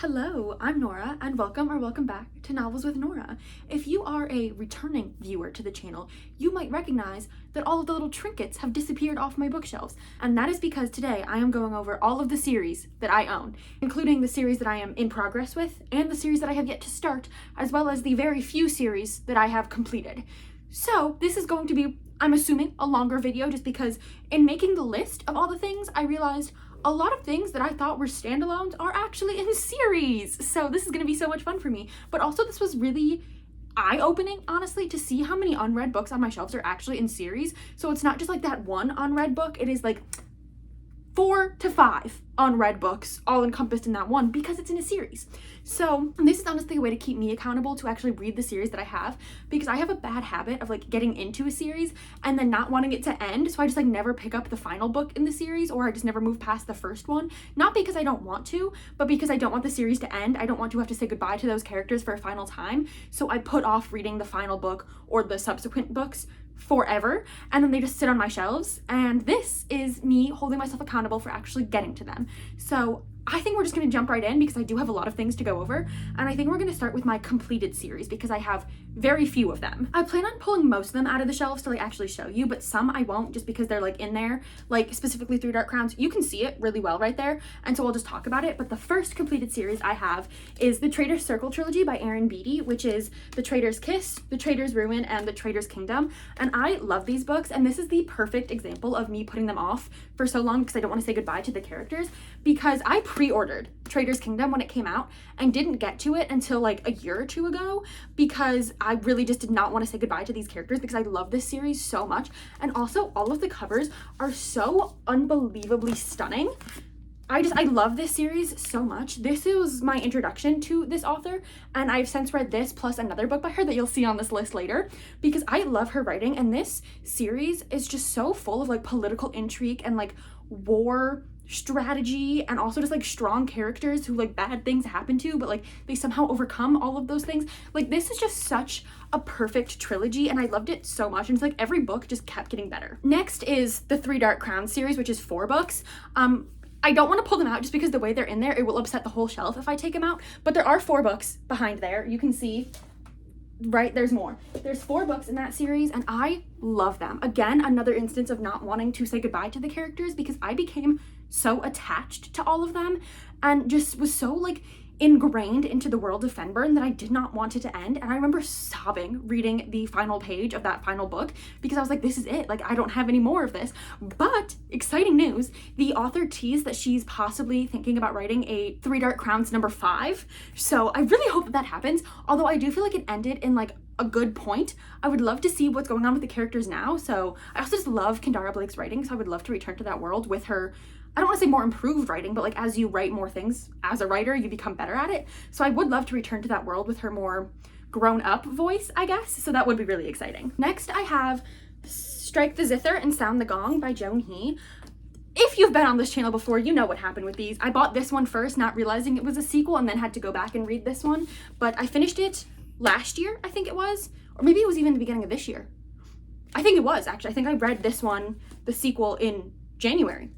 Hello, I'm Nora, and welcome back to Novels with Nora. If you are a returning viewer to the channel, you might recognize that all of the little trinkets have disappeared off my bookshelves, and that is because today I am going over all of the series that I own, including the series that I am in progress with, and the series that I have yet to start, as well as the very few series that I have completed. So this is going to be, I'm assuming, a longer video just because in making the list of all the things, I realized a lot of things that I thought were standalones are actually in series. So this is going to be so much fun for me. But also this was really eye-opening, honestly, to see how many unread books on my shelves are actually in series. So it's not just like that one unread book. It is like 4 to 5 unread books all encompassed in that one because it's in a series. So this is honestly a way to keep me accountable to actually read the series that I have, because I have a bad habit of like getting into a series and then not wanting it to end. So I just like never pick up the final book in the series, or I just never move past the first one. Not because I don't want to, but because I don't want the series to end. I don't want to have to say goodbye to those characters for a final time. So I put off reading the final book or the subsequent books forever, and then they just sit on my shelves, and this is me holding myself accountable for actually getting to them. So I think we're just going to jump right in because I do have a lot of things to go over, and I think we're going to start with my completed series because I have very few of them. I plan on pulling most of them out of the shelves to like actually show you, but some I won't, just because they're like in there, like specifically Three Dark Crowns. You can see it really well right there, and so I'll just talk about it. But the first completed series I have is the Traitor's Circle trilogy by Erin Beatty, which is The Traitor's Kiss, The Traitor's Ruin, and The Traitor's Kingdom. And I love these books, and this is the perfect example of me putting them off for so long because I don't want to say goodbye to the characters, because I pre-ordered Traitor's Kingdom when it came out and didn't get to it until like a year or two ago because I really just did not want to say goodbye to these characters because I love this series so much. And also all of the covers are so unbelievably stunning. I love this series so much. This is my introduction to this author, and I've since read this plus another book by her that you'll see on this list later because I love her writing, and this series is just so full of like political intrigue and like war strategy, and also just like strong characters who like bad things happen to, but like they somehow overcome all of those things. Like this is just such a perfect trilogy, and I loved it so much, and it's like every book just kept getting better. Next is the Three Dark Crowns series, which is 4 books. I don't want to pull them out just because the way they're in there, it will upset the whole shelf if I take them out, but there are 4 books behind there. You can see right there's more. There's 4 books in that series, and I love them. Again, another instance of not wanting to say goodbye to the characters because I became so attached to all of them and just was so like ingrained into the world of Fenburn that I did not want it to end. And I remember sobbing reading the final page of that final book because I was like, this is it, like I don't have any more of this. But exciting news, the author teased that she's possibly thinking about writing a Three Dark Crowns number 5. So I really hope that happens, although I do feel like it ended in like a good point. I would love to see what's going on with the characters now. So I also just love Kendara Blake's writing, so I would love to return to that world with her. I don't want to say more improved writing, but like as you write more things as a writer, you become better at it. So I would love to return to that world with her more grown-up voice, I guess. So that would be really exciting. Next, I have Strike the Zither and Sound the Gong by Joan He. If you've been on this channel before, you know what happened with these. I bought this one first, not realizing it was a sequel, and then had to go back and read this one. But I finished it last year, I think it was, or maybe it was even the beginning of this year. I think it was, actually. I think I read this one, the sequel, in January.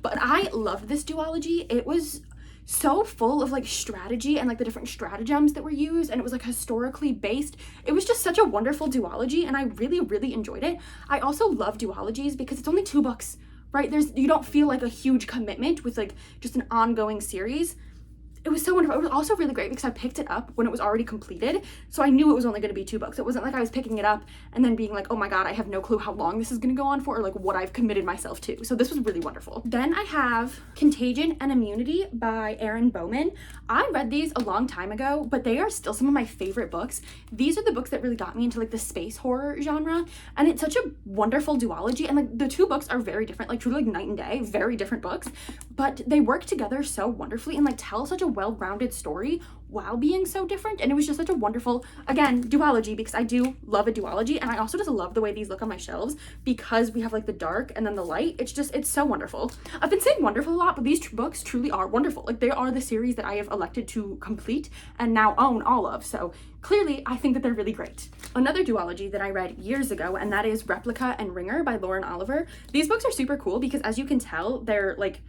But I loved this duology. It was so full of like strategy and like the different stratagems that were used, and it was like historically based. It was just such a wonderful duology, and I really, really enjoyed it. I also love duologies because it's only 2 books, right? You don't feel like a huge commitment with like just an ongoing series. It was so wonderful. It was also really great because I picked it up when it was already completed, so I knew it was only going to be 2 books. It wasn't like I was picking it up and then being like, oh my god, I have no clue how long this is going to go on for, or like what I've committed myself to. So this was really wonderful. Then I have Contagion and Immunity by Erin Bowman. I read these a long time ago, but they are still some of my favorite books. These are the books that really got me into like the space horror genre, and it's such a wonderful duology, and like the 2 books are very different, like truly like night and day, very different books, but they work together so wonderfully and like tell such a well-rounded story while being so different. And it was just such a wonderful, again, duology, because I do love a duology, and I also just love the way these look on my shelves because we have like the dark and then the light. It's so wonderful. I've been saying wonderful a lot, but these books truly are wonderful. Like they are the series that I have elected to complete and now own all of, so clearly I think that they're really great. Another duology that I read years ago, and that is Replica and Ringer by Lauren Oliver. These books are super cool because, as you can tell, they're like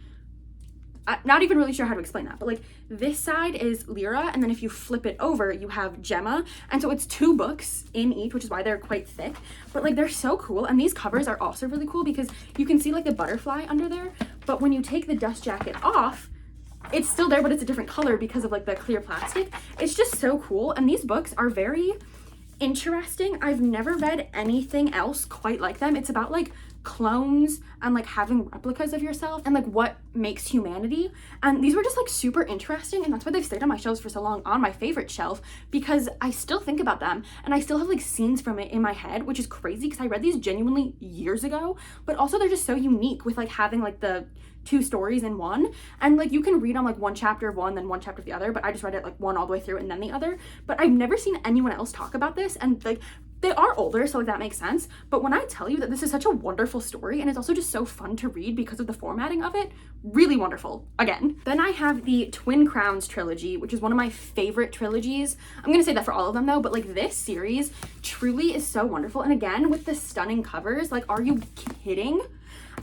I'm not even really sure how to explain that, but like this side is Lyra, and then if you flip it over, you have Gemma. And so it's 2 books in each, which is why they're quite thick, but like they're so cool. And these covers are also really cool because you can see like the butterfly under there, but when you take the dust jacket off, it's still there, but it's a different color because of like the clear plastic. It's just so cool. And these books are very interesting. I've never read anything else quite like them. It's about like clones and like having replicas of yourself and like what makes humanity, and these were just like super interesting, and that's why they've stayed on my shelves for so long, on my favorite shelf, because I still think about them and I still have like scenes from it in my head, which is crazy because I read these genuinely years ago, but also they're just so unique with like having like the 2 stories in one, and like you can read on like one chapter of one, then one chapter of the other, but I just read it like one all the way through and then the other. But I've never seen anyone else talk about this, and like they are older, so like that makes sense. But when I tell you that this is such a wonderful story, and it's also just so fun to read because of the formatting of it, really wonderful, again. Then I have the Twin Crowns trilogy, which is one of my favorite trilogies. I'm gonna say that for all of them though, but like this series truly is so wonderful. And again, with the stunning covers, like, are you kidding?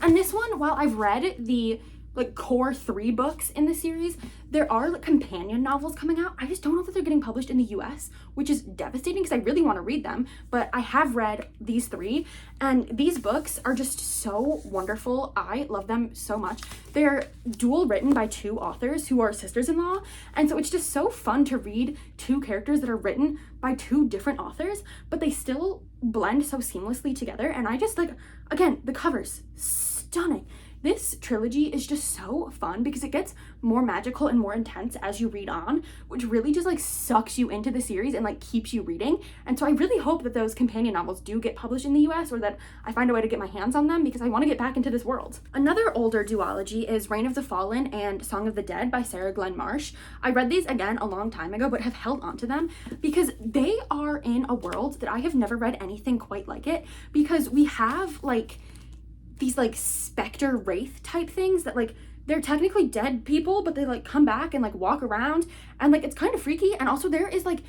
And this one, while I've read the like core 3 books in the series, there are like companion novels coming out. I just don't know that they're getting published in the US, which is devastating because I really want to read them. But I have read these 3, and these books are just so wonderful. I love them so much. They're dual written by 2 authors who are sisters-in-law, and so it's just so fun to read 2 characters that are written by 2 different authors, but they still blend so seamlessly together. And I just like, again, the covers, stunning. This trilogy is just so fun because it gets more magical and more intense as you read on, which really just like sucks you into the series and like keeps you reading. And so I really hope that those companion novels do get published in the US, or that I find a way to get my hands on them because I want to get back into this world. Another older duology is Reign of the Fallen and Song of the Dead by Sarah Glenn Marsh. I read these again a long time ago, but have held on to them because they are in a world that I have never read anything quite like it, because we have like these like specter wraith type things that like they're technically dead people, but they like come back and like walk around, and like it's kind of freaky. And also there is like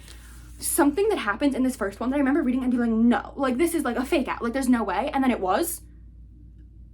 something that happens in this first one that I remember reading and being like, no, like this is like a fake out, like there's no way. And then it was,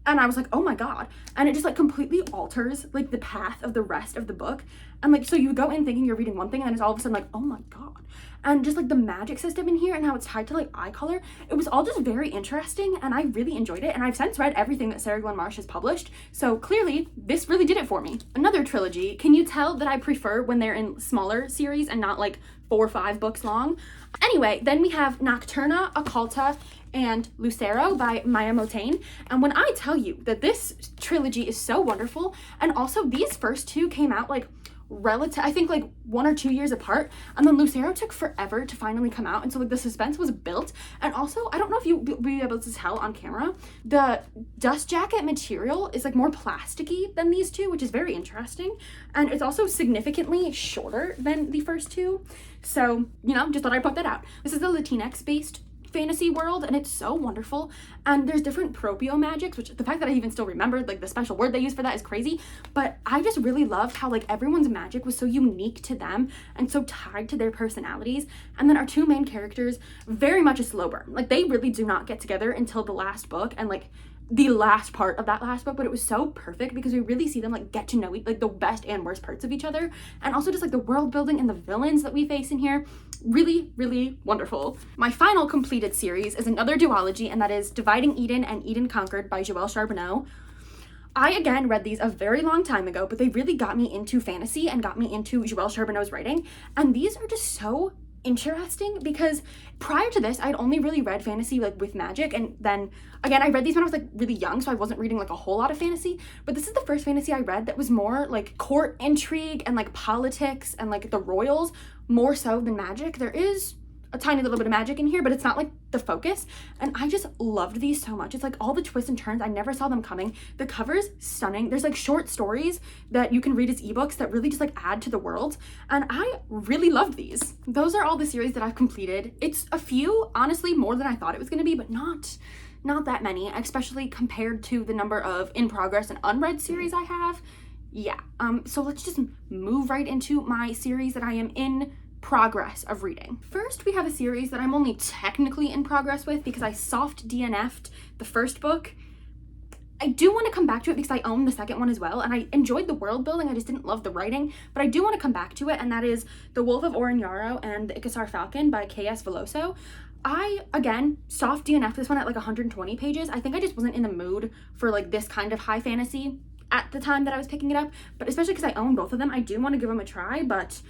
and I was like, oh my god. And it just like completely alters like the path of the rest of the book. And like, so you go in thinking you're reading one thing, and then it's all of a sudden like, oh my god. And just like the magic system in here and how it's tied to like eye color, it was all just very interesting, and I really enjoyed it. And I've since read everything that Sarah Glenn Marsh has published, so clearly this really did it for me. Another trilogy, can you tell that I prefer when they're in smaller series and not like 4 or 5 books long? Anyway, then we have Nocturna, Occulta, and Lucero by Maya Motain. And when I tell you that this trilogy is so wonderful, and also these first 2 came out like I think like 1 or 2 years apart, and then Lucero took forever to finally come out, and so like the suspense was built. And also, I don't know if you'll be able to tell on camera, the dust jacket material is like more plasticky than these 2, which is very interesting, and it's also significantly shorter than the first 2. So, you know, just thought I'd put that out. This is the Latinx based fantasy world, and it's so wonderful. And there's different propio magics, which the fact that I even still remembered like the special word they use for that is crazy. But I just really loved how like everyone's magic was so unique to them and so tied to their personalities. And then our 2 main characters, very much a slow burn. Like they really do not get together until the last book and like the last part of that last book, but it was so perfect because we really see them like get to know like the best and worst parts of each other, and also just like the world building and the villains that we face in here. Really, really wonderful. My final completed series is another duology, and that is Dividing Eden and Eden Conquered by Joelle Charbonneau. I again read these a very long time ago, but they really got me into fantasy and got me into Joelle Charbonneau's writing, and these are just so interesting because prior to this I'd only really read fantasy like with magic, and then again I read these when I was like really young, so I wasn't reading like a whole lot of fantasy. But this is the first fantasy I read that was more like court intrigue and like politics and like the royals more so than magic. There is a tiny little bit of magic in here, but it's not like the focus. And I just loved these so much. It's like all the twists and turns, I never saw them coming. The cover's stunning. There's like short stories that you can read as ebooks that really just like add to the world. And I really loved these. Those are all the series that I've completed. It's a few, honestly, more than I thought it was gonna be, but not that many, especially compared to the number of in progress and unread series I have. Yeah, so let's just move right into my series that I am in progress of reading. First, we have a series that I'm only technically in progress with because I soft DNF'd the first book. I do want to come back to it because I own the second one as well, and I enjoyed the world building. I just didn't love the writing, but I do want to come back to it, and that is The Wolf of Oren Yarrow and The Icosar Falcon by K.S. Veloso. I, again, soft DNF this one at like 120 pages. I think I just wasn't in the mood for like this kind of high fantasy at the time that I was picking it up, but especially because I own both of them, I do want to give them a try. But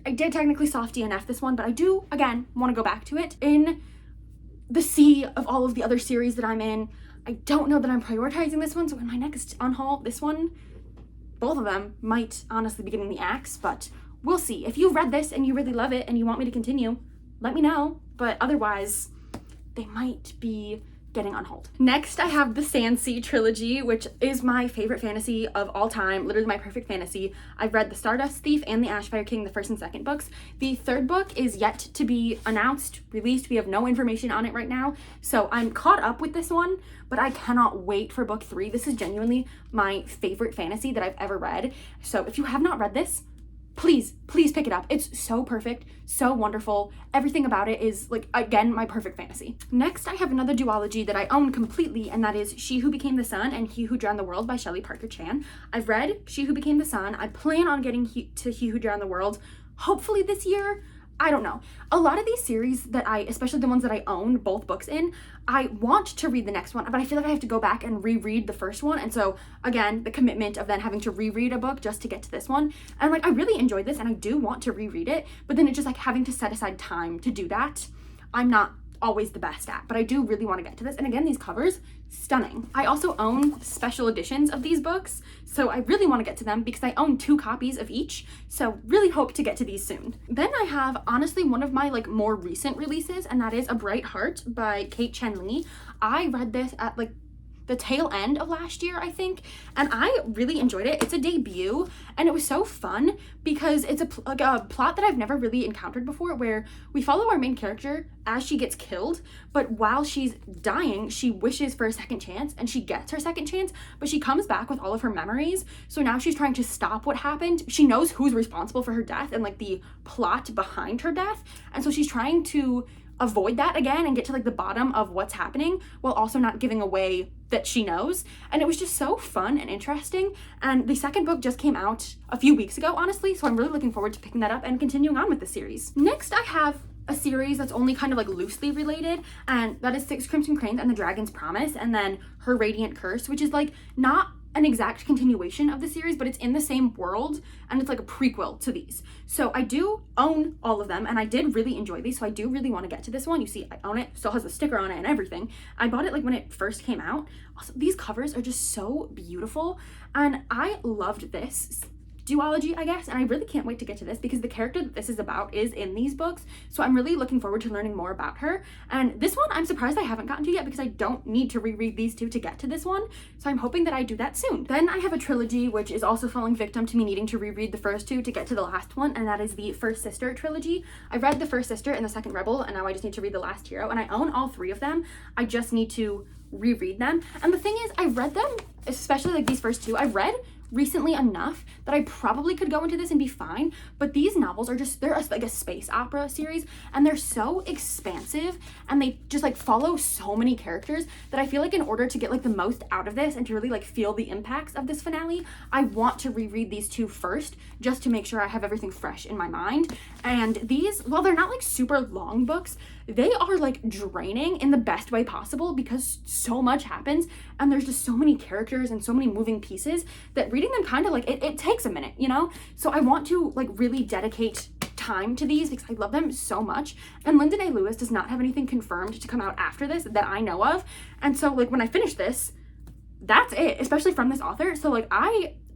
I did technically soft DNF this one, but I do, again, want to go back to it. In the sea of all of the other series that I'm in, I don't know that I'm prioritizing this one, so in my next unhaul, this one, both of them might honestly be getting the axe, but we'll see. If you've read this and you really love it and you want me to continue, let me know, but otherwise, they might be getting unhauled. Next, I have the Sandsea trilogy, which is my favorite fantasy of all time, literally my perfect fantasy. I've read The Stardust Thief and The Ashfire King, the first and second books. The third book is yet to be announced, released. We have no information on it right now, so I'm caught up with this one, but I cannot wait for book 3. This is genuinely my favorite fantasy that I've ever read. So if you have not read this, please pick it up. It's so perfect, so wonderful. Everything about it is, like, again, my perfect fantasy. Next, I have another duology that I own completely, and that is She Who Became the Sun and He Who Drowned the World by Shelley Parker Chan. I've read She Who Became the Sun. I plan on getting to He Who Drowned the World hopefully this year. I don't know. A lot of these series that especially the ones that I own both books in, I want to read the next one, but I feel like I have to go back and reread the first one. And so again, the commitment of then having to reread a book just to get to this one. And like, I really enjoyed this and I do want to reread it, but then it's just like having to set aside time to do that. I'm not always the best at, but I do really want to get to this. And again, these covers, stunning. I also own special editions of these books, so I really want to get to them because I own 2 copies of each, so really hope to get to these soon. Then I have honestly one of my like more recent releases, and that is A Bright Heart by Kate Chen Lee. I read this at like the tail end of last year, I think, and I really enjoyed it. It's a debut, and it was so fun because it's a plot that I've never really encountered before, where we follow our main character as she gets killed, but while she's dying, she wishes for a second chance, and she gets her second chance, but she comes back with all of her memories. So now she's trying to stop what happened. She knows who's responsible for her death and like the plot behind her death, and so she's trying to avoid that again and get to like the bottom of what's happening while also not giving away that she knows. And it was just so fun and interesting. And the second book just came out a few weeks ago, honestly, so I'm really looking forward to picking that up and continuing on with the series. Next, I have a series that's only kind of like loosely related, and that is Six Crimson Cranes and the Dragon's Promise, and then Her Radiant Curse, which is like not an exact continuation of the series, but it's in the same world, and it's like a prequel to these. So I do own all of them, and I did really enjoy these, so I do really want to get to this one. You see, I own it, still has a sticker on it and everything. I bought it like when it first came out. Also, these covers are just so beautiful, and I loved this duology, I guess, and I really can't wait to get to this because the character that this is about is in these books, so I'm really looking forward to learning more about her. And this one I'm surprised I haven't gotten to yet because I don't need to reread these 2 to get to this one, so I'm hoping that I do that soon. Then I have a trilogy which is also falling victim to me needing to reread the first 2 to get to the last one, and that is the First Sister trilogy. I read the First Sister and the Second Rebel, and now I just need to read the Last Hero, and I own all 3 of them. I just need to reread them. And the thing is, I read them, especially like these first 2, I read recently enough that I probably could go into this and be fine, but these novels are just, they're like a space opera series, and they're so expansive, and they just like follow so many characters that I feel like in order to get like the most out of this and to really like feel the impacts of this finale, I want to reread these 2 first just to make sure I have everything fresh in my mind. And these, while they're not like super long books, they are like draining in the best way possible because so much happens and there's just so many characters and so many moving pieces that reading them kind of like it takes a minute, you know? So I want to like really dedicate time to these because I love them so much. And Linda Day Lewis does not have anything confirmed to come out after this that I know of. And so like when I finish this, that's it, especially from this author. So like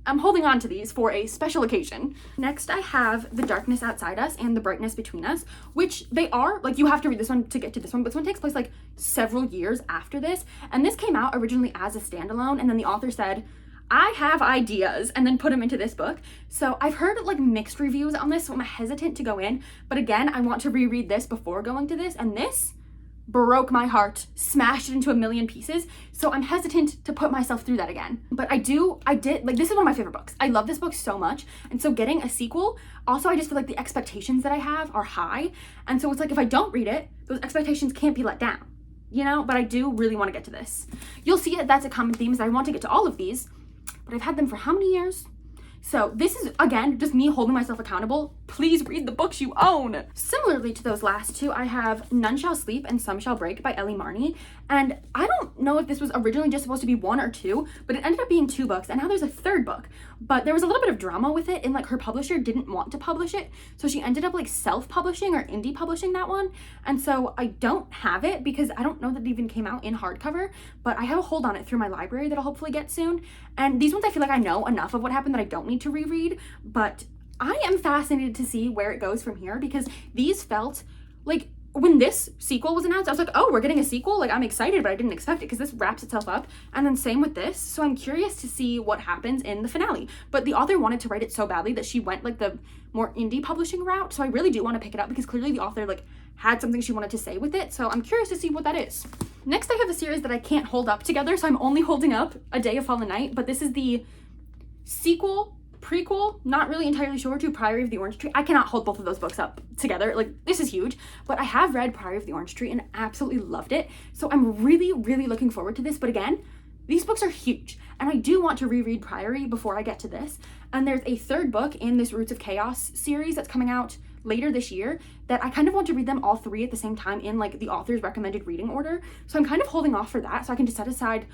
I'm holding on to these for a special occasion. Next, I have The Darkness Outside Us and The Brightness Between Us, which they are, like, you have to read this one to get to this one, but this one takes place, like, several years after this, and this came out originally as a standalone, and then the author said, I have ideas, and then put them into this book. So I've heard, like, mixed reviews on this, so I'm hesitant to go in, but again, I want to reread this before going to this, and this broke my heart, smashed it into a million pieces, so I'm hesitant to put myself through that again. But I did, like, this is one of my favorite books. I love this book so much, and so getting a sequel, also I just feel like the expectations that I have are high, and so it's like if I don't read it, those expectations can't be let down. you know, but I do really want to get to this. You'll see it, that's a common theme, is I want to get to all of these, but I've had them for how many years? So this is, again, just me holding myself accountable. Please read the books you own. Similarly to those last two, I have None Shall Sleep and Some Shall Break by Ellie Marney. And I don't know if this was originally just supposed to be 1 or 2, but it ended up being 2 books, and now there's a 3rd book. But there was a little bit of drama with it, and like her publisher didn't want to publish it, so she ended up like self-publishing or indie publishing that one. And so I don't have it because I don't know that it even came out in hardcover, but I have a hold on it through my library that I'll hopefully get soon. And these ones I feel like I know enough of what happened that I don't need to reread, but I am fascinated to see where it goes from here, because these felt like, when this sequel was announced, I was like, oh, we're getting a sequel? Like, I'm excited, but I didn't expect it because this wraps itself up. And then same with this. So I'm curious to see what happens in the finale. But the author wanted to write it so badly that she went like the more indie publishing route. So I really do want to pick it up because clearly the author like had something she wanted to say with it. So I'm curious to see what that is. Next, I have a series that I can't hold up together. So I'm only holding up A Day of Fallen Night, but this is the sequel, prequel, not really entirely sure, to Priory of the Orange Tree. I cannot hold both of those books up together. Like, this is huge, but I have read Priory of the Orange Tree and absolutely loved it. So I'm really, really looking forward to this. But again, these books are huge, and I do want to reread Priory before I get to this. And there's a 3rd book in this Roots of Chaos series that's coming out later this year that I kind of want to read them all 3 at the same time in like the author's recommended reading order. So I'm kind of holding off for that so I can just set aside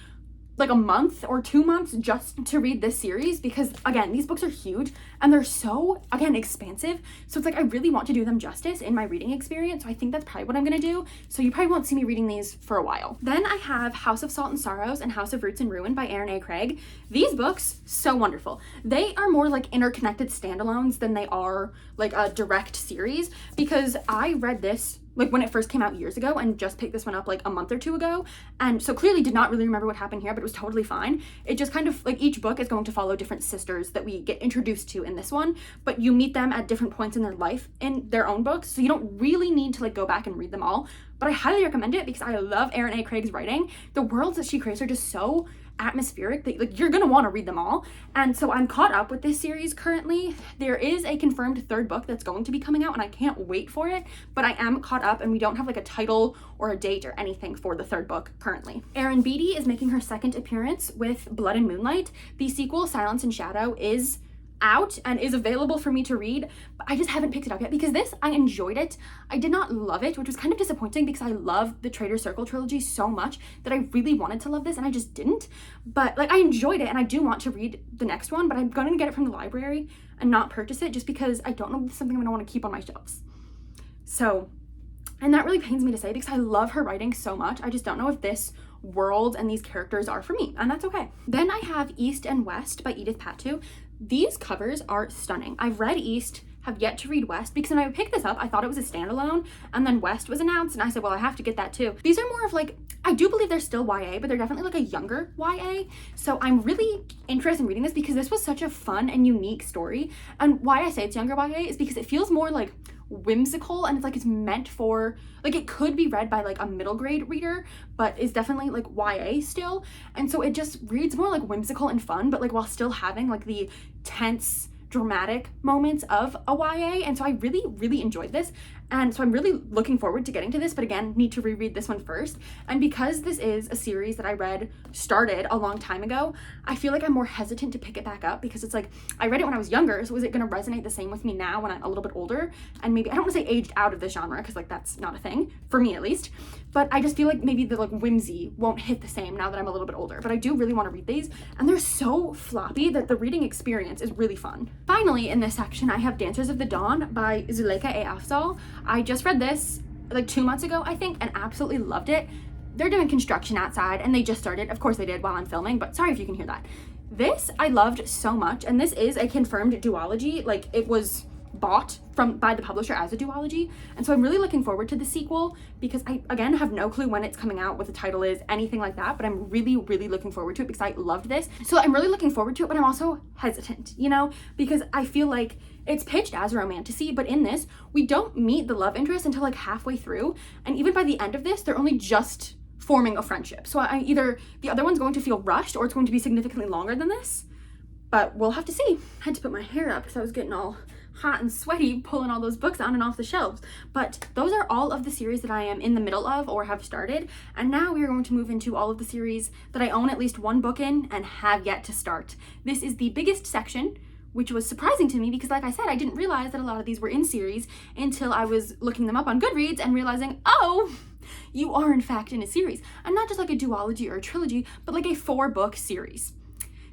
like a month or 2 months just to read this series, because again, these books are huge and they're so, again, expansive. So it's like I really want to do them justice in my reading experience. So I think that's probably what I'm gonna do. So you probably won't see me reading these for a while. Then I have House of Salt and Sorrows and House of Roots and Ruin by Erin A. Craig. These books, so wonderful. They are more like interconnected standalones than they are like a direct series, because I read this like when it first came out years ago and just picked this one up like a month or 2 ago, and so clearly did not really remember what happened here, but it was totally fine. It just kind of like each book is going to follow different sisters that we get introduced to in this one, but you meet them at different points in their life in their own books, so you don't really need to like go back and read them all. But I highly recommend it because I love Erin A. Craig's writing. The worlds that she creates are just so atmospheric that like you're gonna want to read them all. And so I'm caught up with this series currently. There is a confirmed 3rd book that's going to be coming out and I can't wait for it, but I am caught up and we don't have like a title or a date or anything for the 3rd book currently. Erin Beatty is making her 2nd appearance with Blood and Moonlight. The sequel, Silence and Shadow, is out and is available for me to read, but I just haven't picked it up yet because this, I enjoyed it. I did not love it, which was kind of disappointing because I love the Traitor Circle trilogy so much that I really wanted to love this and I just didn't. But like I enjoyed it and I do want to read the next one, but I'm going to get it from the library and not purchase it just because I don't know if it's something I'm going to want to keep on my shelves. So, and that really pains me to say because I love her writing so much. I just don't know if this world and these characters are for me, and that's okay. Then I have East and West by Edith Patu. These covers are stunning. I've read East, have yet to read West, because when I picked this up, I thought it was a standalone, and then West was announced, and I said, well, I have to get that too. These are more of like, I do believe they're still YA, but they're definitely like a younger YA. So I'm really interested in reading this because this was such a fun and unique story. And why I say it's younger YA is because it feels more like whimsical, and it's like it's meant for like it could be read by like a middle grade reader, but is definitely like YA still. And so it just reads more like whimsical and fun, but like while still having like the tense dramatic moments of a YA. And so I really, really enjoyed this. And so I'm really looking forward to getting to this, but again, need to reread this one first. And because this is a series that I started a long time ago, I feel like I'm more hesitant to pick it back up because it's like, I read it when I was younger, so is it gonna resonate the same with me now when I'm a little bit older? And maybe, I don't wanna say aged out of the genre, because like that's not a thing, for me at least, but I just feel like maybe the like whimsy won't hit the same now that I'm a little bit older. But I do really wanna read these, and they're so floppy that the reading experience is really fun. Finally, in this section, I have Dancers of the Dawn by Zuleika A. Afzal. I just read this like 2 months ago, I think, and absolutely loved it. They're doing construction outside and they just started. Of course they did while I'm filming, but sorry if you can hear that. This I loved so much, and this is a confirmed duology. Like it was bought by the publisher as a duology, and so I'm really looking forward to the sequel because I again have no clue when it's coming out, what the title is, anything like that, but I'm really, really looking forward to it because I loved this. So I'm really looking forward to it, but I'm also hesitant, you know, because I feel like it's pitched as a romantasy, but in this we don't meet the love interest until like halfway through, and even by the end of this they're only just forming a friendship. So I either the other one's going to feel rushed or it's going to be significantly longer than this, but we'll have to see. I had to put my hair up because I was getting all hot and sweaty pulling all those books on and off the shelves. But those are all of the series that I am in the middle of or have started. And now we are going to move into all of the series that I own at least one book in and have yet to start. This is the biggest section, which was surprising to me because, like I said, I didn't realize that a lot of these were in series until I was looking them up on Goodreads and realizing, oh, you are in fact in a series. And not just like a duology or a trilogy, but like a 4-book series.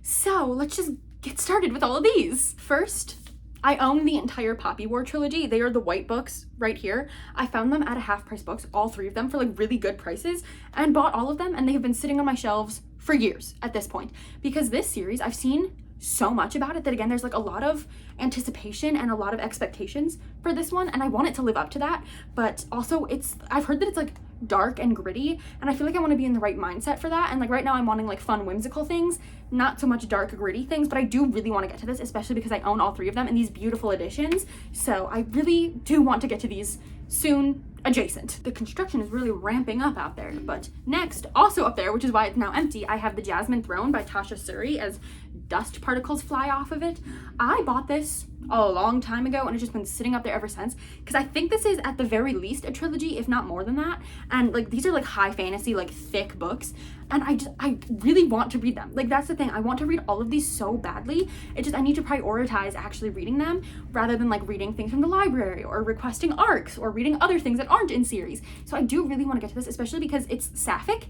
So let's just get started with all of these. First, I own the entire Poppy War trilogy. They are the white books right here. I found them at a half price books, all 3 of them, for like really good prices, and bought all of them, and they have been sitting on my shelves for years at this point. Because this series, I've seen so much about it that, again, there's like a lot of anticipation and a lot of expectations for this one, and I want it to live up to that. But also I've heard that it's like dark and gritty, and I feel like I want to be in the right mindset for that. And like right now I'm wanting like fun, whimsical things, not so much dark, gritty things, but I do really want to get to this, especially because I own all 3 of them in these beautiful editions. So I really do want to get to these soon adjacent. The construction is really ramping up out there. But next, also up there, which is why it's now empty, I have The Jasmine Throne by Tasha Suri as dust particles fly off of it. I bought this a long time ago and it's just been sitting up there ever since because I think this is at the very least a trilogy, if not more than that. And like these are like high fantasy, like thick books, and I really want to read them. Like that's the thing, I want to read all of these so badly. It's just I need to prioritize actually reading them rather than like reading things from the library or requesting arcs or reading other things that aren't in series. So I do really want to get to this, especially because it's sapphic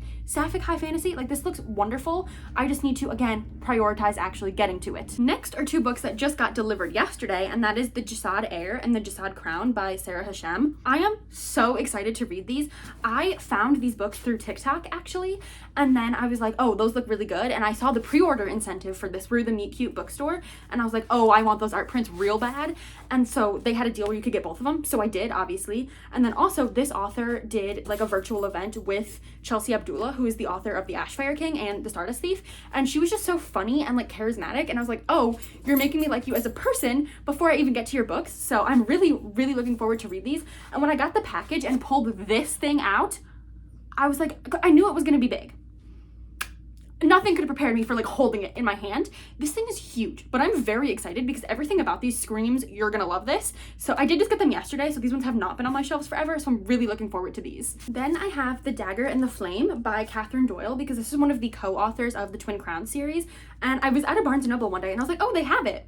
high fantasy. Like this looks wonderful. I just need to, again, prioritize actually getting to it. Next are 2 books that just got delivered yesterday, and that is The Jasad Heir and The Jasad Crown by Sarah Hashem. I am so excited to read these. I found these books through TikTok actually, and then I was like, oh, those look really good, and I saw the pre-order incentive for this through the Meet Cute bookstore, and I was like, oh, I want those art prints real bad. And so they had a deal where you could get both of them, so I did, obviously. And then also this author did like a virtual event with Chelsea Abdullah, who is the author of The Ashfire King and The Stardust Thief, and she was just so funny and like charismatic, and I was like, oh, you're making me like you as a person before I even get to your books. So I'm really looking forward to read these. And when I got the package and pulled this thing out, I was like, I knew it was gonna be big. Nothing could have prepared me for like holding it in my hand. This thing is huge, but I'm very excited because everything about these screams, you're gonna love this. So I did just get them yesterday, so these ones have not been on my shelves forever, so I'm really looking forward to these. Then I have The Dagger and the Flame by Catherine Doyle, because this is one of the co-authors of the Twin Crowns series, and I was at a Barnes & Noble one day and I was like, oh, they have it.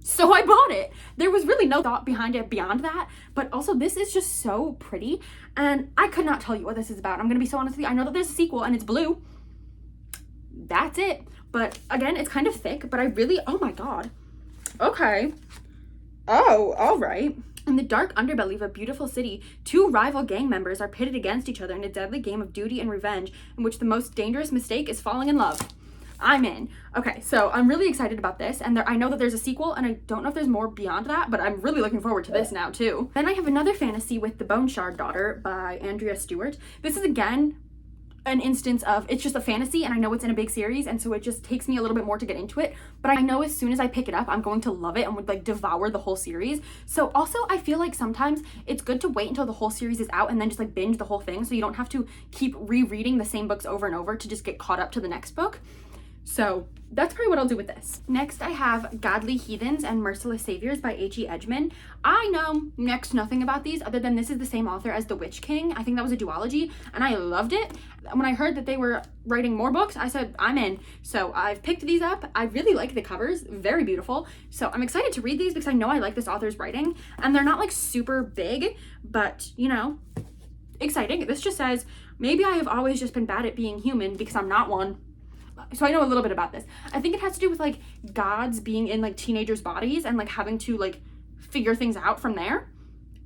So I bought it. There was really no thought behind it beyond that, but also this is just so pretty, and I could not tell you what this is about. I'm gonna be so honest with you. I know that there's a sequel and it's blue. That's it. But again, it's kind of thick, but I really, oh my god. Okay. Oh, all right. In the dark underbelly of a beautiful city, 2 rival gang members are pitted against each other in a deadly game of duty and revenge in which the most dangerous mistake is falling in love. I'm in. Okay, so I'm really excited about this, and I know that there's a sequel, and I don't know if there's more beyond that, but I'm really looking forward to this now too. Then I have another fantasy with The Bone Shard Daughter by Andrea Stewart. This is again an instance of, it's just a fantasy, and I know it's in a big series, and so it just takes me a little bit more to get into it, but I know as soon as I pick it up, I'm going to love it and would like devour the whole series. So also I feel like sometimes it's good to wait until the whole series is out and then just like binge the whole thing, so you don't have to keep rereading the same books over and over to just get caught up to the next book. So that's probably what I'll do with this. Next, I have Godly Heathens and Merciless Saviors by H.E. Edgman. I know next nothing about these other than this is the same author as The Witch King. I think that was a duology, and I loved it. When I heard that they were writing more books, I said, I'm in. So I've picked these up. I really like the covers, very beautiful. So I'm excited to read these because I know I like this author's writing, and they're not like super big, but you know, exciting. This just says, maybe I have always just been bad at being human because I'm not one. So I know a little bit about this. I think it has to do with like gods being in like teenagers' bodies and like having to like figure things out from there.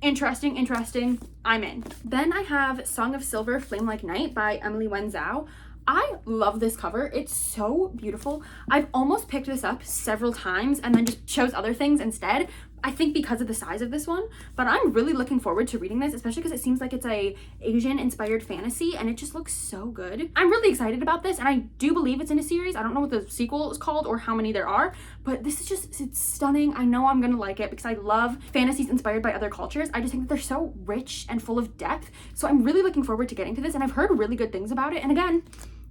Interesting. I'm in. Then I have Song of Silver, Flame Like Night by Emily Wen Zhao. I love this cover. It's so beautiful. I've almost picked this up several times and then just chose other things instead. I think because of the size of this one, but I'm really looking forward to reading this, especially because it seems like it's a Asian inspired fantasy and it just looks so good. I'm really excited about this, and I do believe it's in a series. I don't know what the sequel is called or how many there are, but this is just, it's stunning. I know I'm gonna like it because I love fantasies inspired by other cultures. I just think that they're so rich and full of depth. So I'm really looking forward to getting to this, and I've heard really good things about it. And again,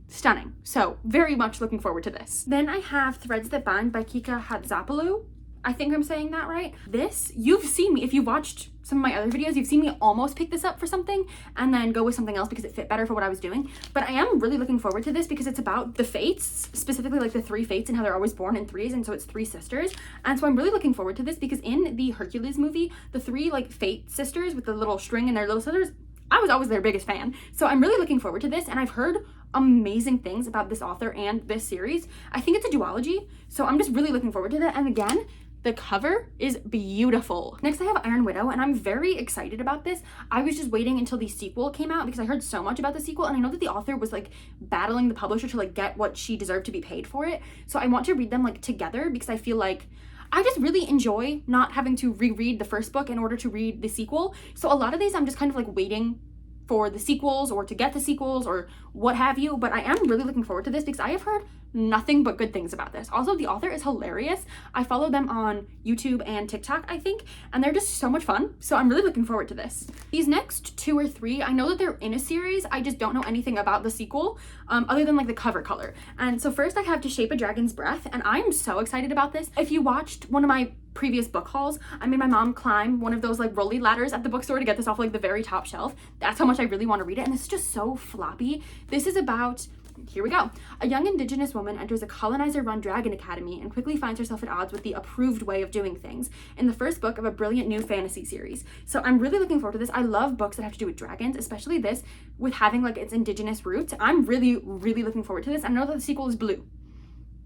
stunning. So very much looking forward to this. Then I have Threads That Bind by Kika Hatzapalu. I think I'm saying that right. This, you've seen me, if you've watched some of my other videos, you've seen me almost pick this up for something and then go with something else because it fit better for what I was doing. But I am really looking forward to this because it's about the fates, specifically like the three fates and how they're always born in threes, and so it's three sisters. And so I'm really looking forward to this because in the Hercules movie, the three like fate sisters with the little string and their little sisters, I was always their biggest fan. So I'm really looking forward to this, and I've heard amazing things about this author and this series. I think it's a duology, so I'm just really looking forward to that. And again, the cover is beautiful. Next I have Iron Widow, and I'm very excited about this. I was just waiting until the sequel came out because I heard so much about the sequel, and I know that the author was like battling the publisher to like get what she deserved to be paid for it. So I want to read them like together because I feel like I just really enjoy not having to reread the first book in order to read the sequel. So a lot of these I'm just kind of like waiting for the sequels or to get the sequels or what have you, but I am really looking forward to this because I have heard nothing but good things about this. Also, the author is hilarious. I follow them on YouTube and TikTok, I think, and they're just so much fun. So I'm really looking forward to this. These next two or three, I know that they're in a series. I just don't know anything about the sequel other than like the cover color. And so first I have To Shape a Dragon's Breath, and I'm so excited about this. If you watched one of my previous book hauls, I made my mom climb one of those like rolly ladders at the bookstore to get this off like the very top shelf. That's how much I really want to read it, and this is just so floppy. This is about, here we go. A young indigenous woman enters a colonizer-run dragon academy and quickly finds herself at odds with the approved way of doing things in the first book of a brilliant new fantasy series. So I'm really looking forward to this. I love books that have to do with dragons, especially this with having like its indigenous roots. I'm really, really looking forward to this. I know that the sequel is blue.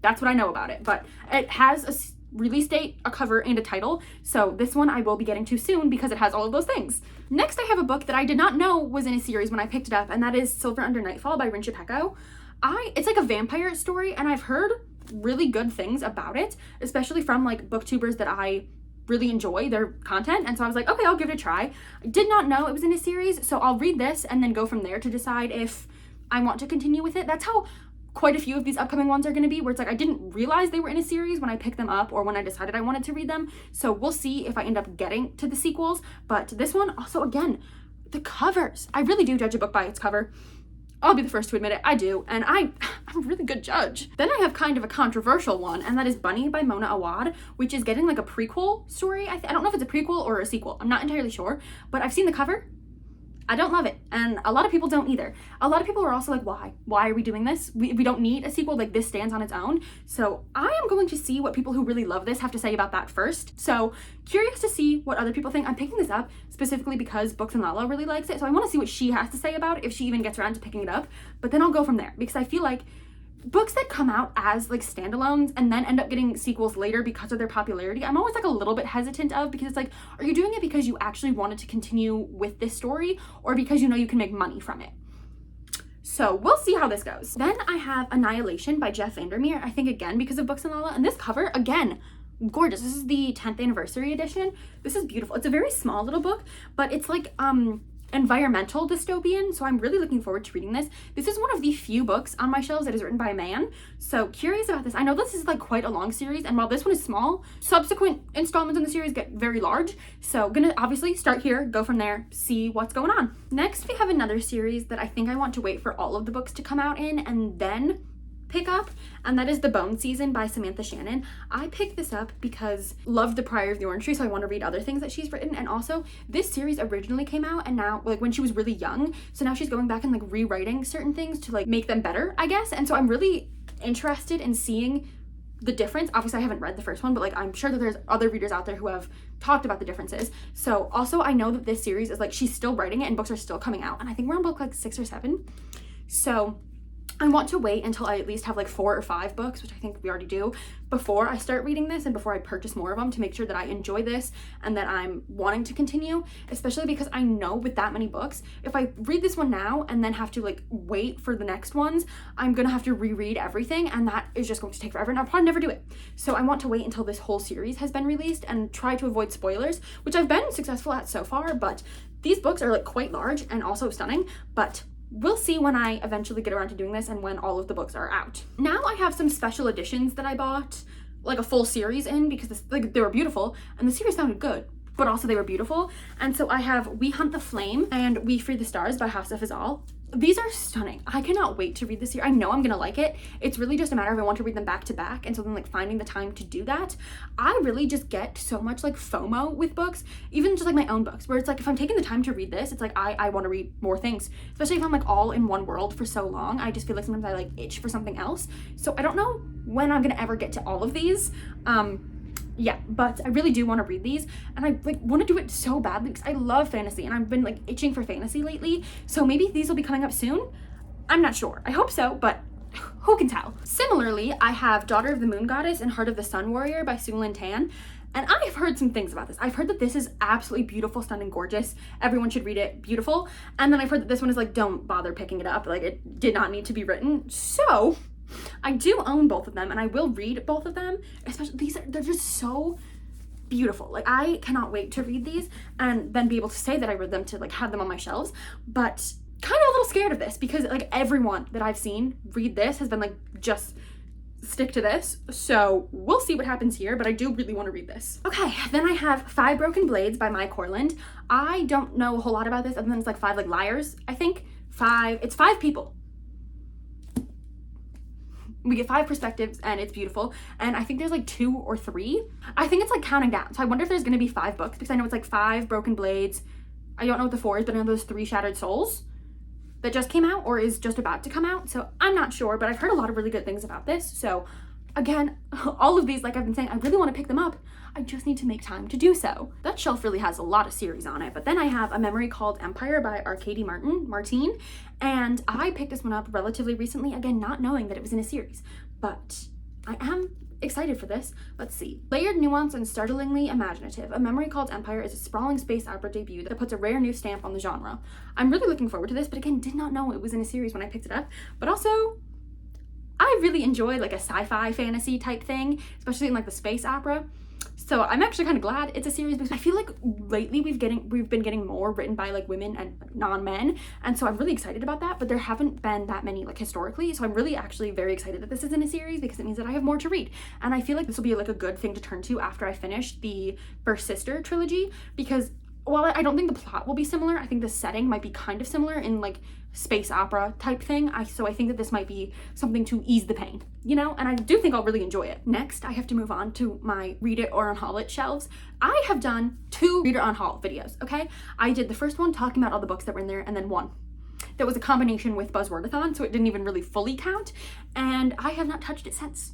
That's what I know about it, but it has a release date, a cover, and a title. So this one I will be getting to soon because it has all of those things. Next, I have a book that I did not know was in a series when I picked it up, and that is Silver Under Nightfall by Rincha Pecco. It's like a vampire story, and I've heard really good things about it, especially from like booktubers that I really enjoy their content. And so I was like, okay, I'll give it a try. I did not know it was in a series, so I'll read this and then go from there to decide if I want to continue with it. That's how quite a few of these upcoming ones are going to be, where it's like I didn't realize they were in a series when I picked them up or when I decided I wanted to read them. So we'll see if I end up getting to the sequels. But this one also, again, the covers. I really do judge a book by its cover. I'll be the first to admit it, I do, and I'm a really good judge. Then I have kind of a controversial one, and that is Bunny by Mona Awad, which is getting like a prequel story. I don't know if it's a prequel or a sequel. I'm not entirely sure, but I've seen the cover. I don't love it, and a lot of people don't either. A lot of people are also like, why? Why are we doing this? We don't need a sequel, like this stands on its own. So I am going to see what people who really love this have to say about that first. So curious to see what other people think. I'm picking this up specifically because Books and Lala really likes it, so I want to see what she has to say about it, if she even gets around to picking it up. But then I'll go from there, because I feel like books that come out as like standalones and then end up getting sequels later because of their popularity, I'm always like a little bit hesitant of, because it's like, are you doing it because you actually wanted to continue with this story or because you know you can make money from it? So we'll see how this goes. Then I have Annihilation by Jeff Vandermeer, I think again because of Books and Lala, and this cover, again, gorgeous. This is the 10th anniversary edition. This is beautiful. It's a very small little book, but it's like environmental dystopian, so I'm really looking forward to reading this. This is one of the few books on my shelves that is written by a man, so curious about this. I know this is like quite a long series, and while this one is small, subsequent installments in the series get very large, so gonna obviously start here, go from there, see what's going on. Next, we have another series that I think I want to wait for all of the books to come out in and then pick up, and that is The Bone Season by Samantha Shannon. I picked this up because loved The Prior of the Orange Tree, so I want to read other things that she's written, and also this series originally came out and now like when she was really young, so now she's going back and like rewriting certain things to like make them better, I guess. And so I'm really interested in seeing the difference. Obviously I haven't read the first one, but like I'm sure that there's other readers out there who have talked about the differences. So also I know that this series is like she's still writing it and books are still coming out, and I think we're on book like 6 or 7. So I want to wait until I at least have like 4 or 5 books, which I think we already do, before I start reading this and before I purchase more of them, to make sure that I enjoy this and that I'm wanting to continue, especially because I know with that many books, if I read this one now and then have to like wait for the next ones, I'm gonna have to reread everything, and that is just going to take forever, and I'll probably never do it. So I want to wait until this whole series has been released and try to avoid spoilers, which I've been successful at so far, but these books are like quite large and also stunning, but we'll see when I eventually get around to doing this and when all of the books are out. Now I have some special editions that I bought, like a full series in, because like they were beautiful and the series sounded good, but also they were beautiful. And so I have We Hunt the Flame and We Free the Stars by Hafsa Fazal. These are stunning. I cannot wait to read this here. I know I'm gonna like it. It's really just a matter of I want to read them back to back, and so then like finding the time to do that. I really just get so much like FOMO with books, even just like my own books, where it's like if I'm taking the time to read this, it's like I want to read more things, especially if I'm like all in one world for so long. I just feel like sometimes I like itch for something else. So I don't know when I'm gonna ever get to all of these. Yeah, but I really do want to read these, and I like want to do it so badly because I love fantasy and I've been like itching for fantasy lately. So maybe these will be coming up soon. I'm not sure. I hope so, but who can tell? Similarly, I have Daughter of the Moon Goddess and Heart of the Sun Warrior by Sue Lin Tan. And I've heard some things about this. I've heard that this is absolutely beautiful, stunning, gorgeous. Everyone should read it, beautiful. And then I've heard that this one is like, don't bother picking it up. Like it did not need to be written. So I do own both of them and I will read both of them, especially they're just so beautiful. Like I cannot wait to read these and then be able to say that I read them, to like have them on my shelves. But kind of a little scared of this because like everyone that I've seen read this has been like, just stick to this. So we'll see what happens here, but I do really want to read this. Okay, then I have 5 Broken Blades by Mai Corland. I don't know a whole lot about this other than it's like 5 like liars, I think. It's 5 people. We get 5 perspectives and it's beautiful. And I think there's like 2 or 3. I think it's like counting down. So I wonder if there's gonna be 5 books because I know it's like 5 Broken Blades. I don't know what the 4 is, but I know there's 3 Shattered Souls that just came out or is just about to come out. So I'm not sure, but I've heard a lot of really good things about this. So again, all of these, like I've been saying, I really want to pick them up. I just need to make time to do so. That shelf really has a lot of series on it, but then I have A Memory Called Empire by Arcady Martine, and I picked this one up relatively recently, again, not knowing that it was in a series, but I am excited for this. Let's see. Layered, nuanced, and startlingly imaginative, A Memory Called Empire is a sprawling space opera debut that puts a rare new stamp on the genre. I'm really looking forward to this, but again, did not know it was in a series when I picked it up, but also I really enjoy like a sci-fi fantasy type thing, especially in like the space opera. So I'm actually kind of glad it's a series because I feel like lately we've been getting more written by like women and non-men, and so I'm really excited about that, but there haven't been that many like historically. So I'm really actually very excited that this is in a series because it means that I have more to read, and I feel like this will be like a good thing to turn to after I finish the First Sister trilogy, because while I don't think the plot will be similar, I think the setting might be kind of similar in like space opera type thing. So I think that this might be something to ease the pain, you know, and I do think I'll really enjoy it. Next, I have to move on to my Read It or Unhaul It shelves. I have done 2 Read It or Unhaul videos, okay? I did the first one talking about all the books that were in there, and then one that was a combination with Buzzwordathon, so it didn't even really fully count, and I have not touched it since.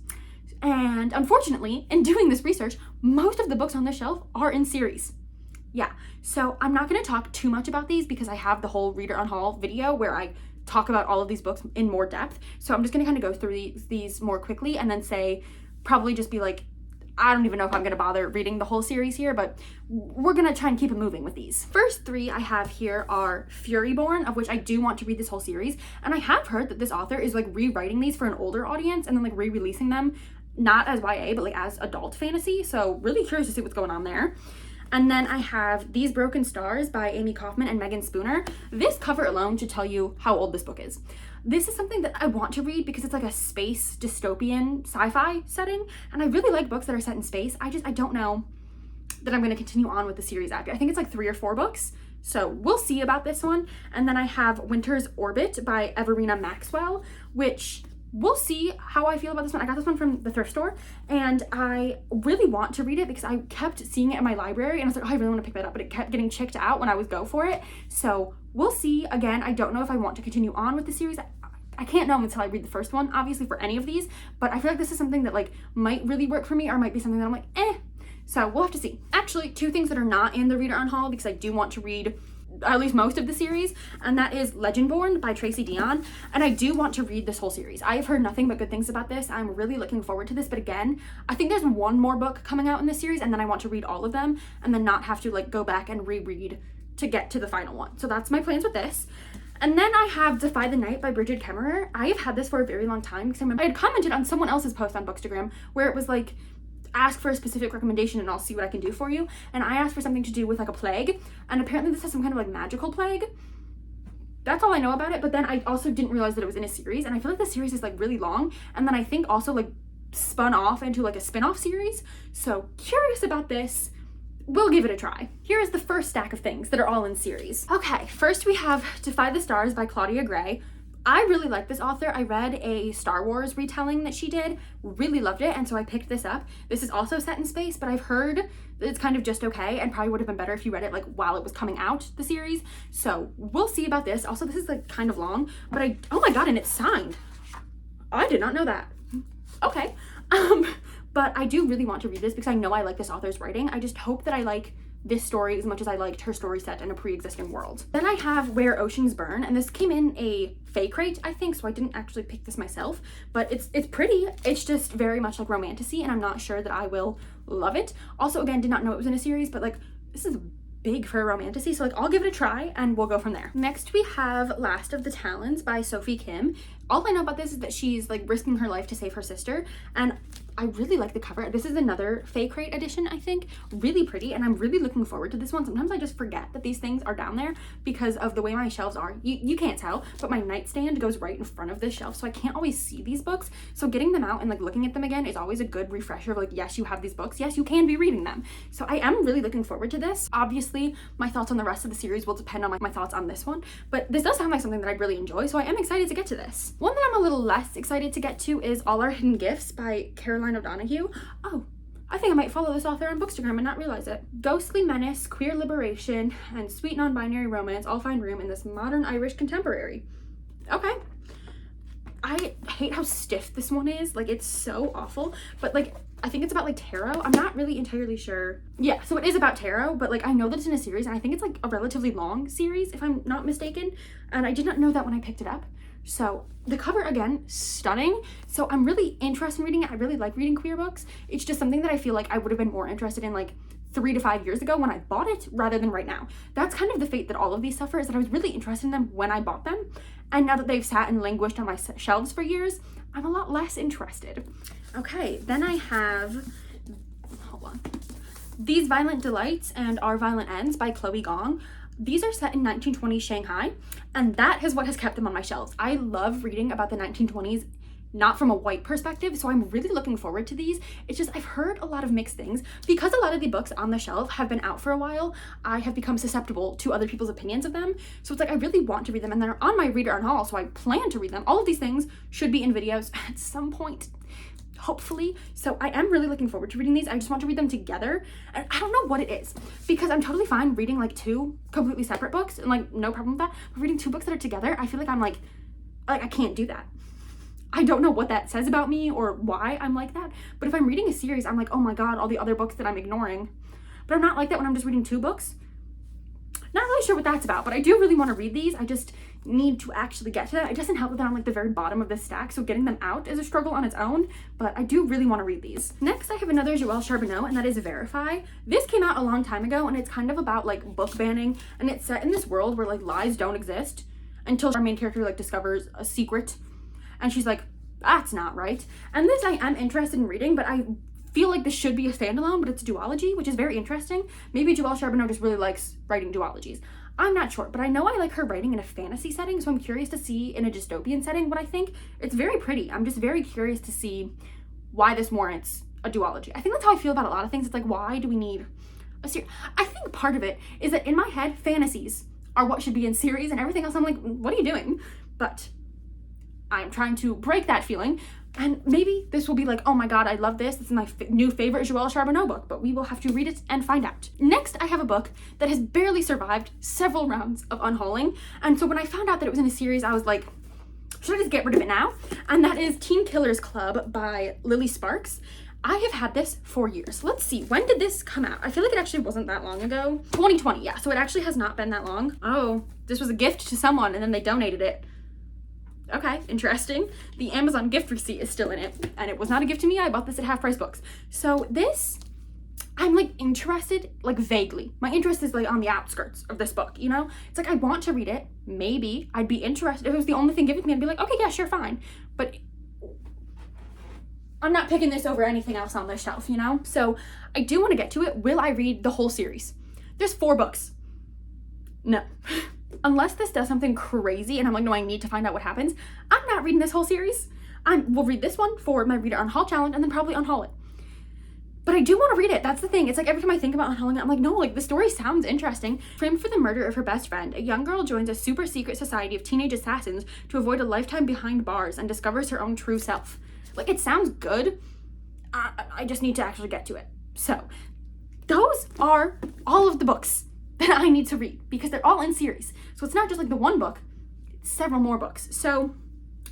And unfortunately, in doing this research, most of the books on this shelf are in series. Yeah, so I'm not going to talk too much about these because I have the whole Read It or Unhaul video where I talk about all of these books in more depth. So I'm just going to kind of go through these more quickly and then say, probably just be like, I don't even know if I'm going to bother reading the whole series here, but we're going to try and keep it moving with these. First 3 I have here are Furyborn, of which I do want to read this whole series. And I have heard that this author is like rewriting these for an older audience and then like re-releasing them, not as YA, but like as adult fantasy. So really curious to see what's going on there. And then I have These Broken Stars by Amy Kaufman and Megan Spooner. This cover alone should tell you how old this book is. This is something that I want to read because it's like a space dystopian sci-fi setting, and I really like books that are set in space. I don't know that I'm going to continue on with the series after. I think it's like 3 or 4 books, so we'll see about this one. And then I have Winter's Orbit by Everina Maxwell, which we'll see how I feel about this one. I got this one from the thrift store and I really want to read it because I kept seeing it in my library and I was like, oh, I really want to pick that up, but it kept getting checked out when I would go for it. So we'll see. Again, I don't know if I want to continue on with the series. I can't know until I read the first one, obviously, for any of these, but I feel like this is something that like might really work for me or might be something that I'm like, eh. So we'll have to see. Actually, 2 things that are not in the Read It or Unhaul because I do want to read at least most of the series, and that is Legendborn by Tracy Deonn, and I do want to read this whole series. I have heard nothing but good things about this. I'm really looking forward to this, but again, I think there's one more book coming out in this series, and then I want to read all of them and then not have to like go back and reread to get to the final one. So that's my plans with this. And then I have Defy the Night by Bridget Kemmerer. I have had this for a very long time because I remember I had commented on someone else's post on Bookstagram where it was like, ask for a specific recommendation and I'll see what I can do for you. And I asked for something to do with like a plague, and apparently this has some kind of like magical plague. That's all I know about it, but then I also didn't realize that it was in a series, and I feel like the series is like really long, and then I think also like spun off into like a spin-off series. So curious about this. we'll give it a try. Here is the first stack of things that are all in series. Okay, first we have Defy the Stars by Claudia Gray. I really like this author. I read a Star Wars retelling that she did, really loved it, and so I picked this up. This is also set in space, but I've heard that it's kind of just okay and probably would have been better if you read it like while it was coming out, the series. So we'll see about this. Also, this is like kind of long, but oh my god, and it's signed. I did not know that. Okay. But I do really want to read this because I know I like this author's writing. I just hope that I like this story as much as I liked her story set in a pre-existing world. Then I have Where Oceans Burn, and this came in a Fae crate, I think, so I didn't actually pick this myself, but it's pretty. It's just very much like romantasy, and I'm not sure that I will love it. Also, again, did not know it was in a series, but like, this is big for romantasy, so like I'll give it a try and we'll go from there. Next we have Last of the Talons by Sophie Kim. All I know about this is that she's like risking her life to save her sister, and I really like the cover. This is another Fae crate edition, I think. Really pretty, and I'm really looking forward to this one. Sometimes I just forget that these things are down there because of the way my shelves are. You can't tell, but my nightstand goes right in front of this shelf, so I can't always see these books. So getting them out and like looking at them again is always a good refresher of like, yes, you have these books. Yes, you can be reading them. So I am really looking forward to this. Obviously, my thoughts on the rest of the series will depend on my thoughts on this one, but this does sound like something that I'd really enjoy, so I am excited to get to this. One that I'm a little less excited to get to is All Our Hidden Gifts by Caroline O'Donoghue. Oh, I think I might follow this author on Bookstagram and not realize it. Ghostly menace, queer liberation, and sweet non-binary romance all find room in this modern Irish contemporary. Okay. I hate how stiff this one is. Like, it's so awful, but like, I think it's about like tarot. I'm not really entirely sure. Yeah, so it is about tarot, but like I know that it's in a series, and I think it's like a relatively long series if I'm not mistaken, and I did not know that when I picked it up. So the cover, again, stunning. So I'm really interested in reading it. I really like reading queer books. It's just something that I feel like I would have been more interested in like 3 to 5 years ago when I bought it rather than right now. That's kind of the fate that all of these suffer, is that I was really interested in them when I bought them, and now that they've sat and languished on my shelves for years, I'm a lot less interested. Okay, then I have, hold on, These Violent Delights and Our Violent Ends by Chloe Gong. These are set in 1920s Shanghai, and that is what has kept them on my shelves. I love reading about the 1920s, not from a white perspective, so I'm really looking forward to these. It's just, I've heard a lot of mixed things. Because a lot of the books on the shelf have been out for a while, I have become susceptible to other people's opinions of them. So it's like, I really want to read them, and they're on my reader on haul, so I plan to read them. All of these things should be in videos at some point, hopefully. So I am really looking forward to reading these. I just want to read them together, and I don't know what it is, because I'm totally fine reading like 2 completely separate books and like no problem with that, but reading 2 books that are together, I feel like I'm like I can't do that. I don't know what that says about me or why I'm like that, but if I'm reading a series, I'm like, oh my god, all the other books that I'm ignoring. But I'm not like that when I'm just reading 2 books. Not really sure what that's about, but I do really want to read these. I just need to actually get to that. It doesn't help that they're on like the very bottom of this stack, so getting them out is a struggle on its own, but I do really want to read these. Next, I have another Joelle Charbonneau, and that is Verify. This came out a long time ago, and it's kind of about like book banning, and it's set in this world where like lies don't exist until our main character like discovers a secret, and she's like, that's not right. And this I am interested in reading, but I feel like this should be a standalone, but it's a duology, which is very interesting. Maybe Joelle Charbonneau just really likes writing duologies. I'm not sure, but I know I like her writing in a fantasy setting, so I'm curious to see in a dystopian setting what I think. It's very pretty. I'm just very curious to see why this warrants a duology. I think that's how I feel about a lot of things. It's like, why do we need a series? I think part of it is that in my head, fantasies are what should be in series, and everything else I'm like, what are you doing? But I'm trying to break that feeling, and maybe this will be like, oh my god, I love this. This is my new favorite Joelle Charbonneau book, but we will have to read it and find out. Next, I have a book that has barely survived several rounds of unhauling, and so when I found out that it was in a series, I was like, should I just get rid of it now? And that is Teen Killers Club by Lily Sparks. I have had this for years. Let's see, when did this come out? I feel like it actually wasn't that long ago. 2020, yeah, so it actually has not been that long. Oh, this was a gift to someone and then they donated it. Okay, interesting. The Amazon gift receipt is still in it, and it was not a gift to me. I bought this at Half Price Books. So this, I'm like interested, like vaguely. My interest is like on the outskirts of this book, you know? It's like I want to read it. Maybe I'd be interested. If it was the only thing given to me, I'd be like, okay, yeah, sure, fine. But I'm not picking this over anything else on this shelf, you know? So I do want to get to it. Will I read the whole series? There's 4 books. No. Unless this does something crazy and I'm like, no, I need to find out what happens, I'm not reading this whole series. We'll read this one for my Reader on Haul challenge and then probably unhaul it. But I do want to read it. That's the thing. It's like every time I think about unhauling it, I'm like, no, like the story sounds interesting. Framed for the murder of her best friend, a young girl joins a super secret society of teenage assassins to avoid a lifetime behind bars and discovers her own true self. Like, it sounds good. I just need to actually get to it. So those are all of the books that I need to read because they're all in series. So it's not just like the one book, it's several more books. So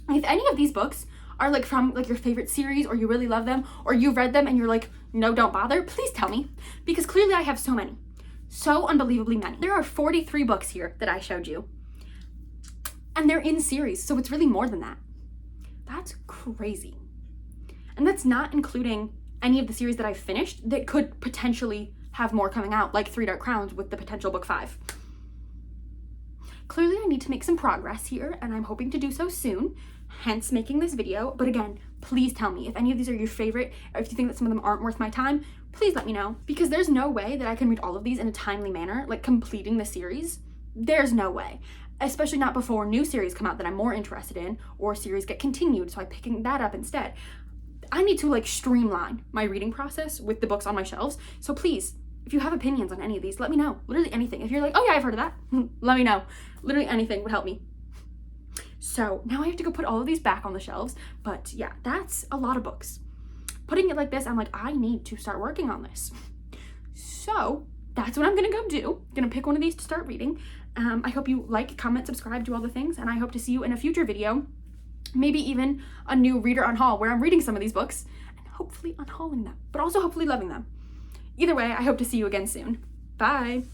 if any of these books are like from like your favorite series, or you really love them, or you've read them and you're like, no, don't bother, please tell me, because clearly I have so many, so unbelievably many. There are 43 books here that I showed you, and they're in series, so it's really more than that. That's crazy. And that's not including any of the series that I've finished that could potentially have more coming out, like Three Dark Crowns with the potential book 5. Clearly I need to make some progress here, and I'm hoping to do so soon, hence making this video. But again, please tell me if any of these are your favorite, or if you think that some of them aren't worth my time, please let me know, because there's no way that I can read all of these in a timely manner, like completing the series. There's no way, especially not before new series come out that I'm more interested in, or series get continued, so I'm picking that up instead. I need to like streamline my reading process with the books on my shelves. So please, if you have opinions on any of these, let me know. Literally anything. If you're like, oh yeah, I've heard of that, let me know. Literally anything would help me. So now I have to go put all of these back on the shelves. But yeah, that's a lot of books. Putting it like this, I'm like, I need to start working on this. So that's what I'm gonna go do. Gonna pick one of these to start reading. I hope you like, comment, subscribe, do all the things, and I hope to see you in a future video. Maybe even a new reader unhaul where I'm reading some of these books and hopefully unhauling them, but also hopefully loving them. Either way, I hope to see you again soon. Bye.